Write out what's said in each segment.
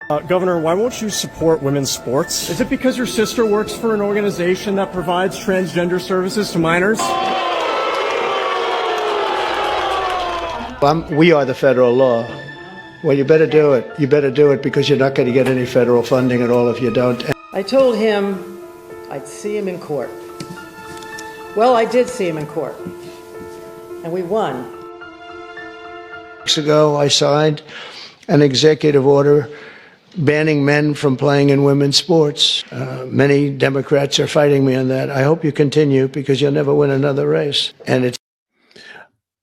Governor, why won't you support women's sports? Is it because your sister works for an organization that provides transgender services to minors? We are the federal law. Well, you better do it. You better do it because you're not going to get any federal funding at all if you don't. I told him I'd see him in court. Well, I did see him in court, and we won. Weeks ago, I signed an executive order banning men from playing in women's sports. Many Democrats are fighting me on that. I hope you continue because you'll never win another race. And it's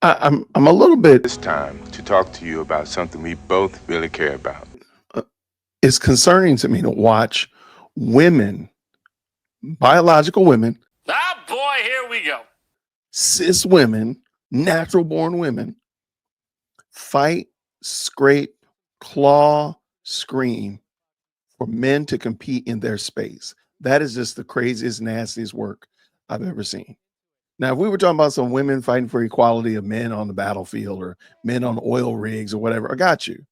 I'm a little bit this time to talk to you about something we both really care about. It's concerning to me to watch women, biological women, ah boy, here we go, cis women, natural born women, fight, scrape, claw, scream for men to compete in their space. That is just the craziest, nastiest work I've ever seen. Now, if we were talking about some women fighting for equality of men on the battlefield or men on oil rigs or whatever, I got you.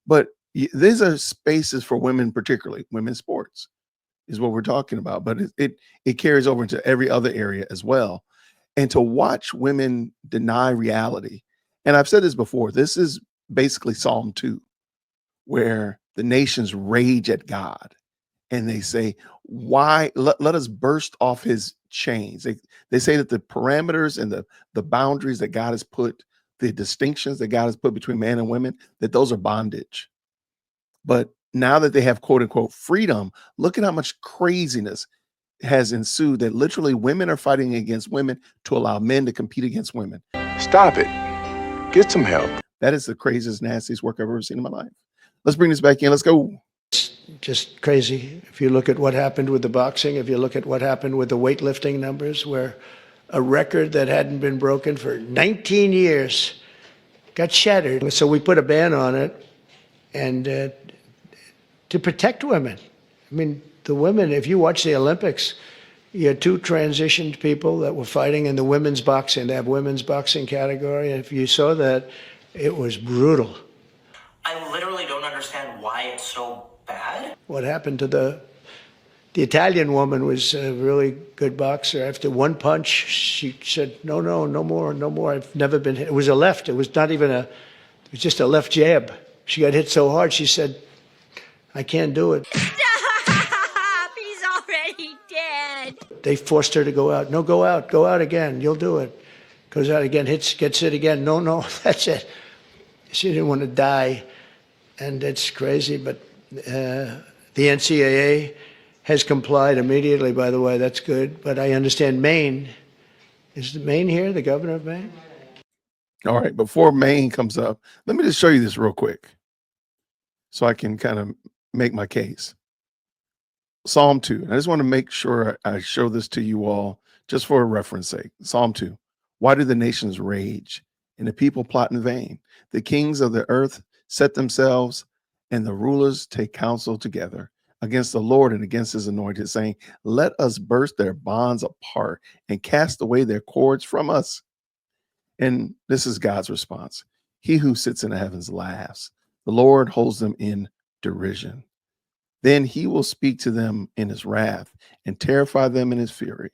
But these are spaces for women, particularly women's sports is what we're talking about. But it carries over into every other area as well. And to watch women deny reality, and I've said this before, this is basically Psalm 2, where the nations rage at God and they say, why let us burst off his chains. They say that the parameters and the boundaries that God has put, the distinctions that God has put between man and women, that those are bondage. But now that they have quote unquote freedom, look at how much craziness has ensued, that literally women are fighting against women to allow men to compete against women. Stop it. Get some help. That is the craziest, nastiest work I've ever seen in my life. Let's bring this back in. Let's go. It's just crazy. If you look at what happened with the boxing, if you look at what happened with the weightlifting numbers, where a record that hadn't been broken for 19 years got shattered. So we put a ban on it, and to protect women. I mean, the women, if you watch the Olympics, you had two transitioned people that were fighting in the women's boxing. They have women's boxing category. And if you saw that, it was brutal. I literally don't understand why it's so bad. What happened to the Italian woman was a really good boxer. After one punch, she said, no more. I've never been hit. It was a left. It was not even it was just a left jab. She got hit so hard, she said, I can't do it. Stop! He's already dead. They forced her to go out. No, go out again. You'll do it. Goes out again, gets hit again. No, that's it. She didn't want to die. And it's crazy, but the NCAA has complied immediately, by the way. That's good. But I understand Maine. Is Maine here, the governor of Maine? All right, before Maine comes up, let me just show you this real quick so I can kind of make my case. Psalm 2. And I just want to make sure I show this to you all just for a reference sake. Psalm 2. Why do the nations rage and the people plot in vain? The kings of the earth set themselves, and the rulers take counsel together against the Lord and against his anointed, saying, let us burst their bonds apart and cast away their cords from us. And this is God's response. He who sits in the heavens laughs. The Lord holds them in derision. Then he will speak to them in his wrath and terrify them in his fury.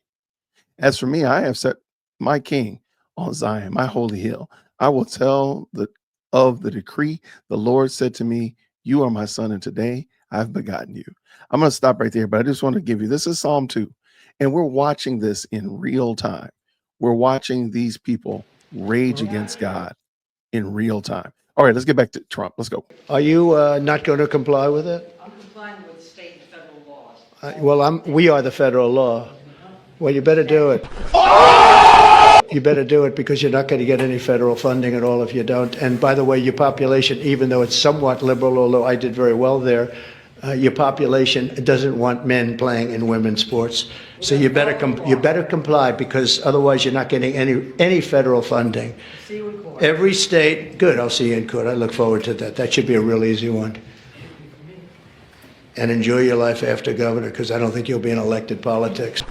As for me, I have set my king on Zion, my holy hill. I will tell of the decree. The Lord said to me, you are my son, and today I've begotten you. I'm going to stop right there, but I just want to give you, this is Psalm 2, and we're watching this in real time. We're watching these people rage against God in real time. All right, let's get back to Trump. Let's go. Are you not going to comply with it? I'm complying with state and federal laws. We are the federal law. Well, you better do it. You better do it because you're not going to get any federal funding at all if you don't. And by the way, your population, even though it's somewhat liberal, although I did very well there, your population doesn't want men playing in women's sports. So you better comply, because otherwise you're not getting any federal funding. See you in court. Every state, good, I'll see you in court. I look forward to that. That should be a real easy one. And enjoy your life after governor, because I don't think you'll be in elected politics.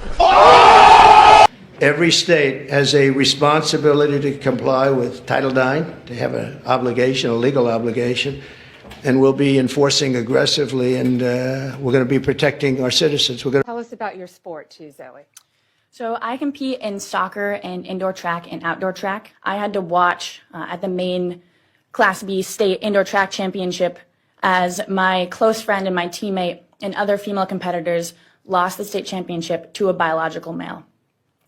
Every state has a responsibility to comply with Title IX. They have an obligation, a legal obligation. and we'll be enforcing aggressively, and we're going to be protecting our citizens. Tell us about your sport too, Zoe. So I compete in soccer and indoor track and outdoor track. I had to watch at the Maine Class B State Indoor Track Championship as my close friend and my teammate and other female competitors lost the state championship to a biological male.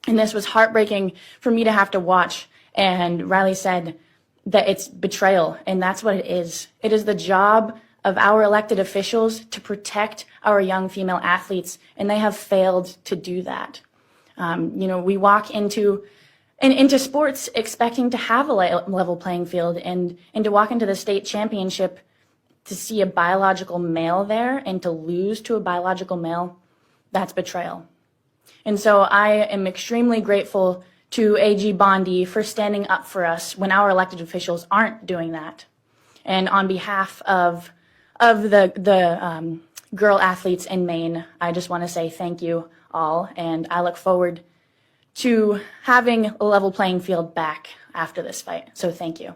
And this was heartbreaking for me to have to watch. And Riley said that it's betrayal, and that's what it is. It is the job of our elected officials to protect our young female athletes, and they have failed to do that. We walk into sports expecting to have a level playing field, and to walk into the state championship to see a biological male there and to lose to a biological male, that's betrayal. And so I am extremely grateful to AG Bondi for standing up for us when our elected officials aren't doing that. And on behalf of the girl athletes in Maine, I just want to say thank you all, and I look forward to having a level playing field back after this fight. So thank you.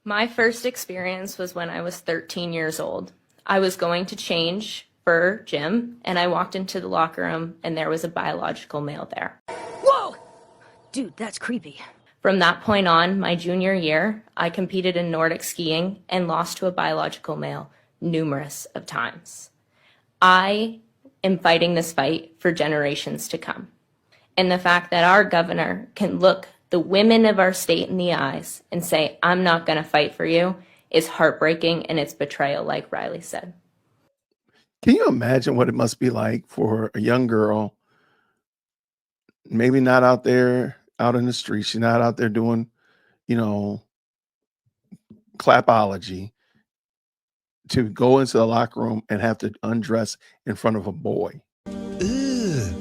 My first experience was when I was 13 years old. I was going to change for gym, and I walked into the locker room, and there was a biological male there. Whoa! Dude, that's creepy. From that point on, my junior year, I competed in Nordic skiing and lost to a biological male numerous of times. I am fighting this fight for generations to come. And the fact that our governor can look the women of our state in the eyes and say, I'm not going to fight for you, is heartbreaking, and it's betrayal, like Riley said. Can you imagine what it must be like for a young girl, maybe not out there, out in the street, she's not out there doing, clapology, to go into the locker room and have to undress in front of a boy? Ugh.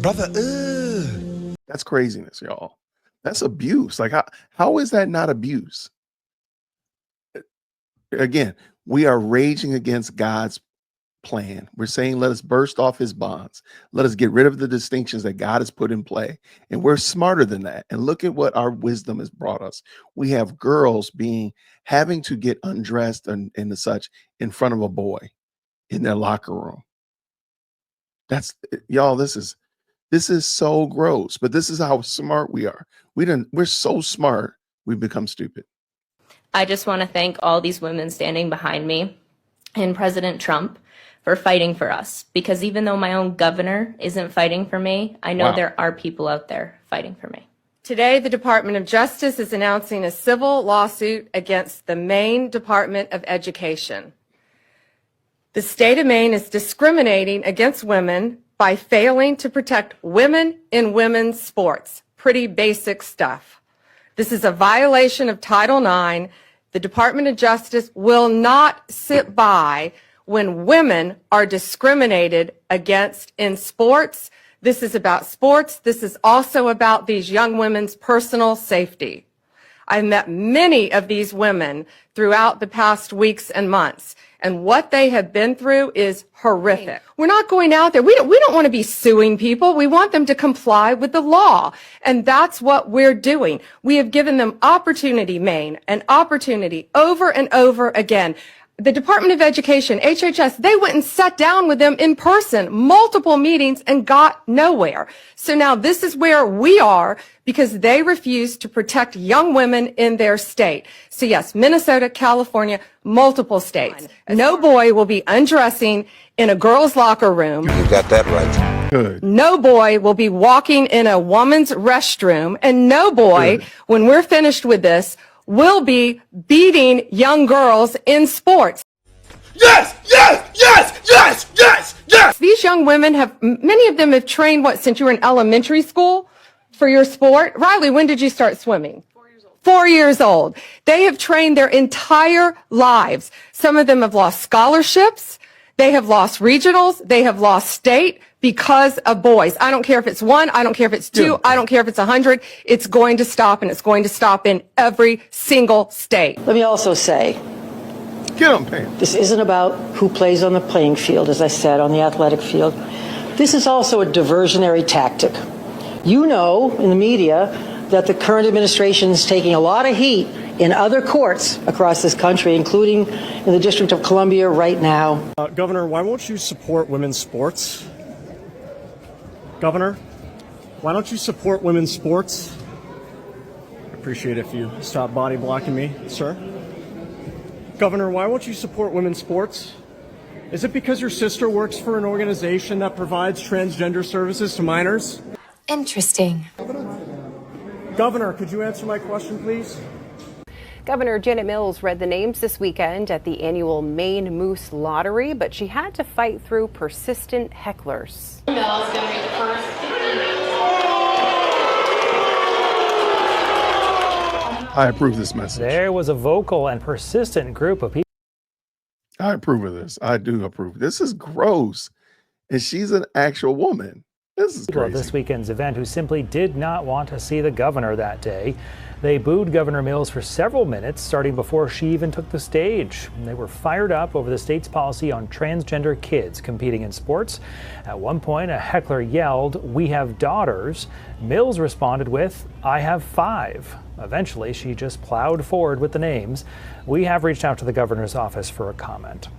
Brother, ugh. That's craziness, y'all. That's abuse. Like, how is that not abuse? Again, we are raging against God's plan. We're saying, let us burst off his bonds. Let us get rid of the distinctions that God has put in play. And we're smarter than that. And look at what our wisdom has brought us. We have girls having to get undressed and the such in front of a boy in their locker room. That's, y'all, this is so gross, but this is how smart we are. We're so smart, we've become stupid. I just want to thank all these women standing behind me and President Trump for fighting for us, because even though my own governor isn't fighting for me, I know there are people out there fighting for me. Today, the Department of Justice is announcing a civil lawsuit against the Maine Department of Education. The state of Maine is discriminating against women by failing to protect women in women's sports. Pretty basic stuff. This is a violation of Title IX. The Department of Justice will not sit by when women are discriminated against in sports. This is about sports. This is also about these young women's personal safety. I've met many of these women throughout the past weeks and months, and what they have been through is horrific. We're not going out there. We don't want to be suing people. We want them to comply with the law, and that's what we're doing. We have given them opportunity, Maine, an opportunity over and over again. The Department of Education, HHS, they went and sat down with them in person, multiple meetings, and got nowhere. So now this is where we are, because they refuse to protect young women in their state. So yes, Minnesota, California, multiple states. No boy will be undressing in a girl's locker room. You got that right. Good. No boy will be walking in a woman's restroom, and no boy, when we're finished with this, will be beating young girls in sports. Yes, yes, yes, yes, yes, yes. These young women many of them have trained, since you were in elementary school for your sport? Riley, when did you start swimming? 4 years old. 4 years old. They have trained their entire lives. Some of them have lost scholarships. They have lost regionals. They have lost state because of boys. I don't care if it's 1. I don't care if it's 2. I don't care if it's 100. It's going to stop, and it's going to stop in every single state. Let me also say, Get on, Pam. this isn't about who plays on the playing field, as I said, on the athletic field. This is also a diversionary tactic. You know, in the media, that the current administration is taking a lot of heat in other courts across this country, including in the District of Columbia right now. Governor, why won't you support women's sports? Governor, why don't you support women's sports? I appreciate it if you stop body blocking me, sir. Governor, why won't you support women's sports? Is it because your sister works for an organization that provides transgender services to minors? Interesting. Governor, could you answer my question, please? Governor Janet Mills read the names this weekend at the annual Maine Moose Lottery, but she had to fight through persistent hecklers. Mills going to be the first. I approve this message. There was a vocal and persistent group of people. I approve of this. I do approve. This is gross. And she's an actual woman. This is crazy. This weekend's event who simply did not want to see the governor that day. They booed Governor Mills for several minutes, starting before she even took the stage. They were fired up over the state's policy on transgender kids competing in sports. At one point, a heckler yelled, "We have daughters." Mills responded with, "I have 5." Eventually, she just plowed forward with the names. We have reached out to the governor's office for a comment.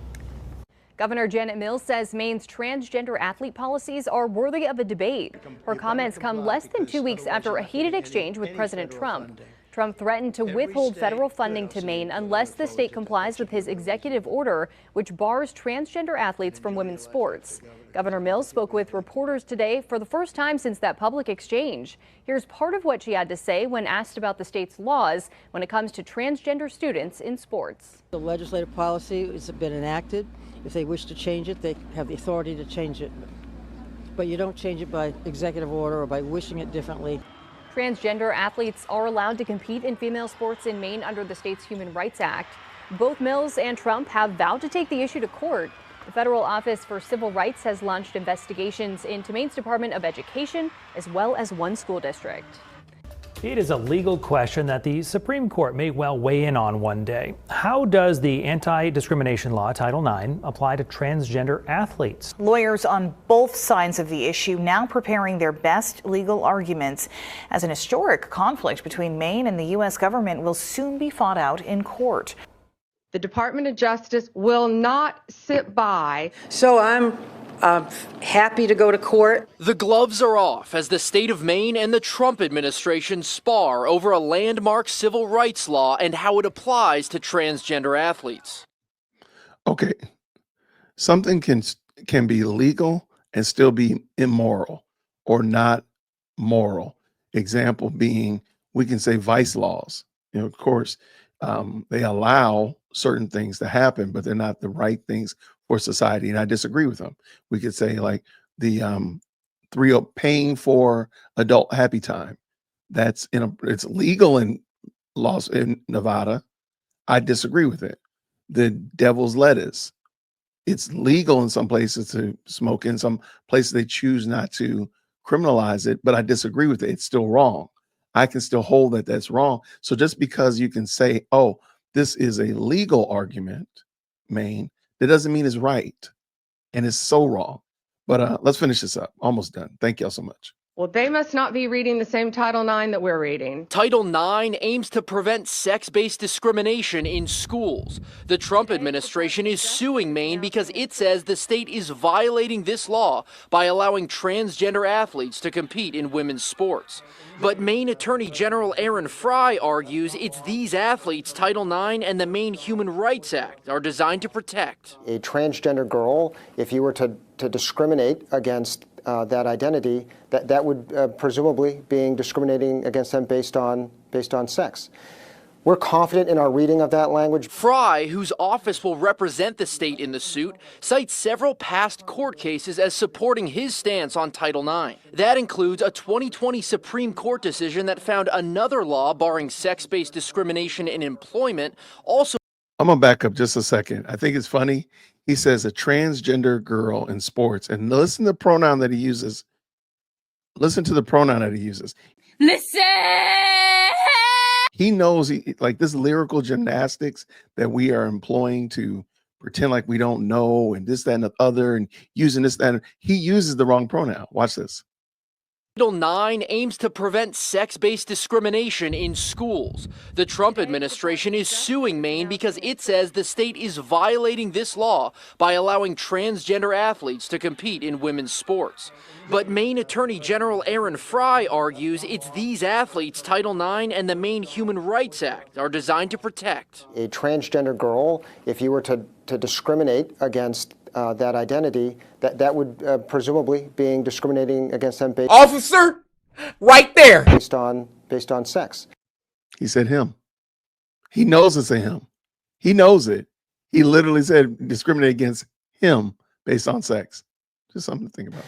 Governor Janet Mills says Maine's transgender athlete policies are worthy of a debate. Her comments come less than 2 weeks after a heated exchange with President Trump. Trump threatened to withhold federal funding to Maine unless the state complies with his executive order, which bars transgender athletes from women's sports. Governor Mills spoke with reporters today for the first time since that public exchange. Here's part of what she had to say when asked about the state's laws when it comes to transgender students in sports. The legislative policy has been enacted. If they wish to change it, they have the authority to change it. But you don't change it by executive order or by wishing it differently. Transgender athletes are allowed to compete in female sports in Maine under the state's Human Rights Act. Both Mills and Trump have vowed to take the issue to court. The Federal Office for Civil Rights has launched investigations into Maine's Department of Education, as well as one school district. It is a legal question that the Supreme Court may well weigh in on one day. How does the anti-discrimination law, Title IX, apply to transgender athletes? Lawyers on both sides of the issue now preparing their best legal arguments as an historic conflict between Maine and the U.S. government will soon be fought out in court. The Department of Justice will not sit by. So I'm happy to go to court. The gloves are off as the state of Maine and the Trump administration spar over a landmark civil rights law and how it applies to transgender athletes. Okay, something can be legal and still be immoral or not moral. Example being, we can say vice laws. You know, of course, they allow certain things to happen, but they're not the right things for society, and I disagree with them. We could say like the paying for adult happy time. It's legal in laws in Nevada. I disagree with it. The devil's lettuce. It's legal in some places to smoke. In some places they choose not to criminalize it, but I disagree with it. It's still wrong. I can still hold that that's wrong. So just because you can say, oh, this is a legal argument, Maine, that doesn't mean it's right. And it's so wrong. But let's finish this up. Almost done. Thank y'all so much. Well, they must not be reading the same Title IX that we're reading. Title IX aims to prevent sex-based discrimination in schools. The Trump administration is suing Maine because it says the state is violating this law by allowing transgender athletes to compete in women's sports. But Maine Attorney General Aaron Fry argues it's these athletes Title IX and the Maine Human Rights Act are designed to protect. A transgender girl, if you were to discriminate against that identity, that would presumably being discriminating against them based on sex. We're confident in our reading of that language. Fry, whose office will represent the state in the suit, cites several past court cases as supporting his stance on Title IX. That includes a 2020 Supreme Court decision that found another law barring sex-based discrimination in employment also. I'm gonna back up just a second. I think it's funny. He says a transgender girl in sports, and listen to the pronoun that he uses. Listen to the pronoun that he uses. Listen. He knows like this lyrical gymnastics that we are employing to pretend like we don't know and this, that, and the other, and using this, that. He uses the wrong pronoun. Watch this. Title IX aims to prevent sex-based discrimination in schools. The Trump administration is suing Maine because it says the state is violating this law by allowing transgender athletes to compete in women's sports. But Maine Attorney General Aaron Fry argues it's these athletes Title IX and the Maine Human Rights Act are designed to protect. A transgender girl, if you were to discriminate against that identity, that would presumably being discriminating against them based Officer, right there. based on sex. He said him. He knows it's a him. He knows it. He literally said discriminate against him based on sex. Just something to think about.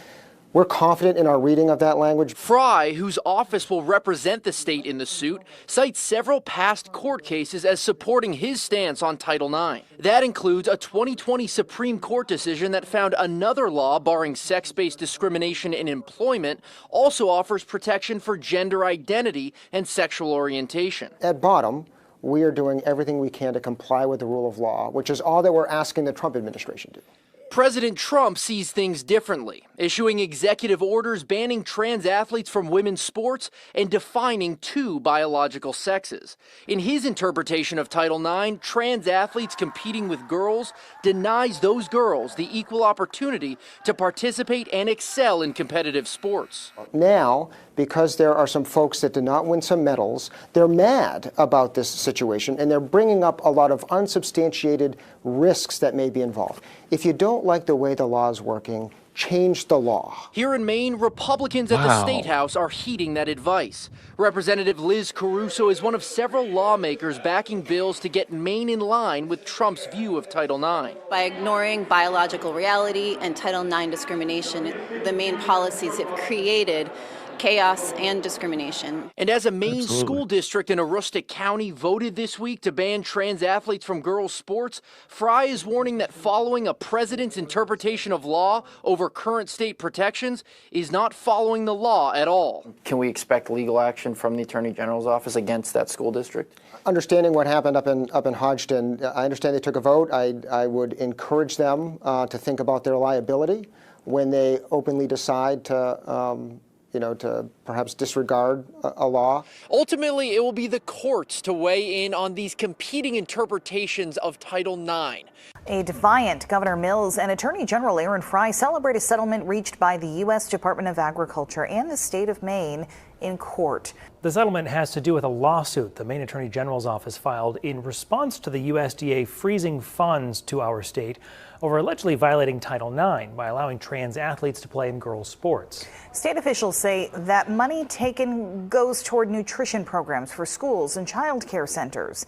We're confident in our reading of that language. Fry, whose office will represent the state in the suit, cites several past court cases as supporting his stance on Title IX. That includes a 2020 Supreme Court decision that found another law barring sex-based discrimination in employment also offers protection for gender identity and sexual orientation. At bottom, we are doing everything we can to comply with the rule of law, which is all that we're asking the Trump administration to do. President Trump sees things differently, issuing executive orders banning trans athletes from women's sports and defining two biological sexes. In his interpretation of Title IX, trans athletes competing with girls denies those girls the equal opportunity to participate and excel in competitive sports. Now, because there are some folks that did not win some medals, they're mad about this situation, and they're bringing up a lot of unsubstantiated risks that may be involved. If you don't like the way the law is working, change the law. Here in Maine, Republicans at the State House are heeding that advice. Representative Liz Caruso is one of several lawmakers backing bills to get Maine in line with Trump's view of Title IX. By ignoring biological reality and Title IX discrimination, the Maine policies have created chaos and discrimination. And as a Maine school district in Aroostook County voted this week to ban trans athletes from girls' sports, Fry is warning that following a president's interpretation of law over current state protections is not following the law at all. Can we expect legal action from the Attorney General's office against that school district? Understanding what happened up in Hodgdon, I understand they took a vote. I would encourage them to think about their liability when they openly decide to to perhaps disregard a law. Ultimately, it will be the courts to weigh in on these competing interpretations of Title IX. A defiant Governor Mills and Attorney General Aaron Fry celebrate a settlement reached by the U.S. Department of Agriculture and the state of Maine in court. The settlement has to do with a lawsuit the Maine Attorney General's office filed in response to the USDA freezing funds to our state over allegedly violating Title IX by allowing trans athletes to play in girls' sports. State officials say that money taken goes toward nutrition programs for schools and child care centers.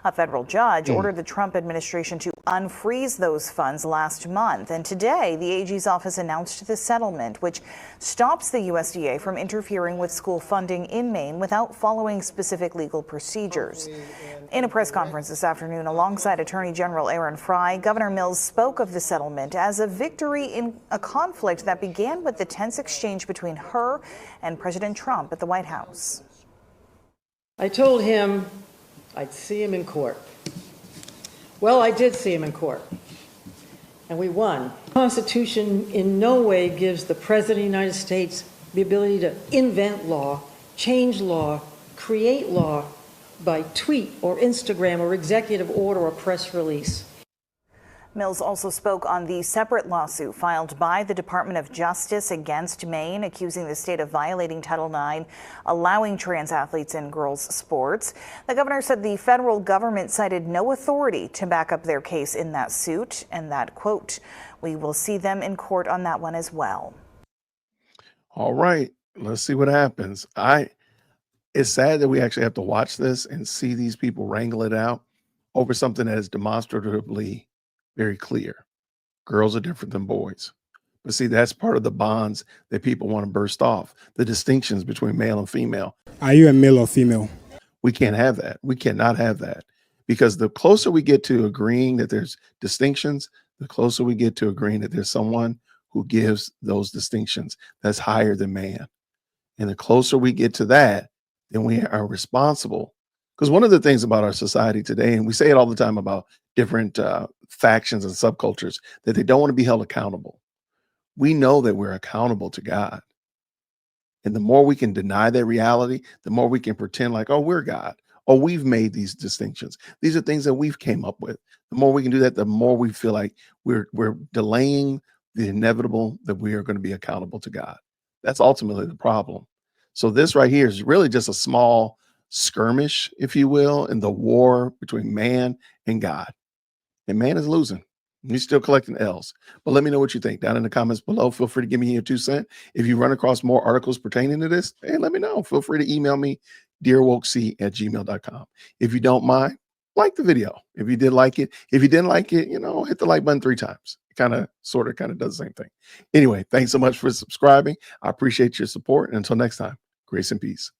A federal judge ordered the Trump administration to unfreeze those funds last month. And today, the AG's office announced the settlement, which stops the USDA from interfering with school funding in Maine without following specific legal procedures. In a press conference this afternoon alongside Attorney General Aaron Fry, Governor Mills spoke of the settlement as a victory in a conflict that began with the tense exchange between her and President Trump at the White House. I told him I'd see him in court. Well, I did see him in court, and we won. The Constitution in no way gives the President of the United States the ability to invent law, change law, create law by tweet or Instagram or executive order or press release. Mills also spoke on the separate lawsuit filed by the Department of Justice against Maine, accusing the state of violating Title IX, allowing trans athletes in girls' sports. The governor said the federal government cited no authority to back up their case in that suit, and that, quote, "We will see them in court on that one as well." All right, let's see what happens. It's sad that we actually have to watch this and see these people wrangle it out over something that is demonstratively very clear. Girls are different than boys. But see, that's part of the bonds that people want to burst off, the distinctions between male and female. Are you a male or female? We can't have that. We cannot have that. Because the closer we get to agreeing that there's distinctions, the closer we get to agreeing that there's someone who gives those distinctions that's higher than man. And the closer we get to that, then we are responsible. Because one of the things about our society today, and we say it all the time about different factions and subcultures, that they don't want to be held accountable. We know that we're accountable to God. And the more we can deny that reality, the more we can pretend like, oh, we're God. Oh, we've made these distinctions. These are things that we've came up with. The more we can do that, the more we feel like we're delaying the inevitable, that we are going to be accountable to God. That's ultimately the problem. So this right here is really just a small skirmish, if you will, in the war between man and God. And man is losing. He's still collecting L's. But let me know what you think down in the comments below. Feel free to give me your 2 cents. If you run across more articles pertaining to this, hey, let me know. Feel free to email me, dearwokec@gmail.com. If you don't mind, like the video. If you did like it, if you didn't like it, hit the like button 3 times. It kind of does the same thing. Anyway, thanks so much for subscribing. I appreciate your support. And until next time, grace and peace.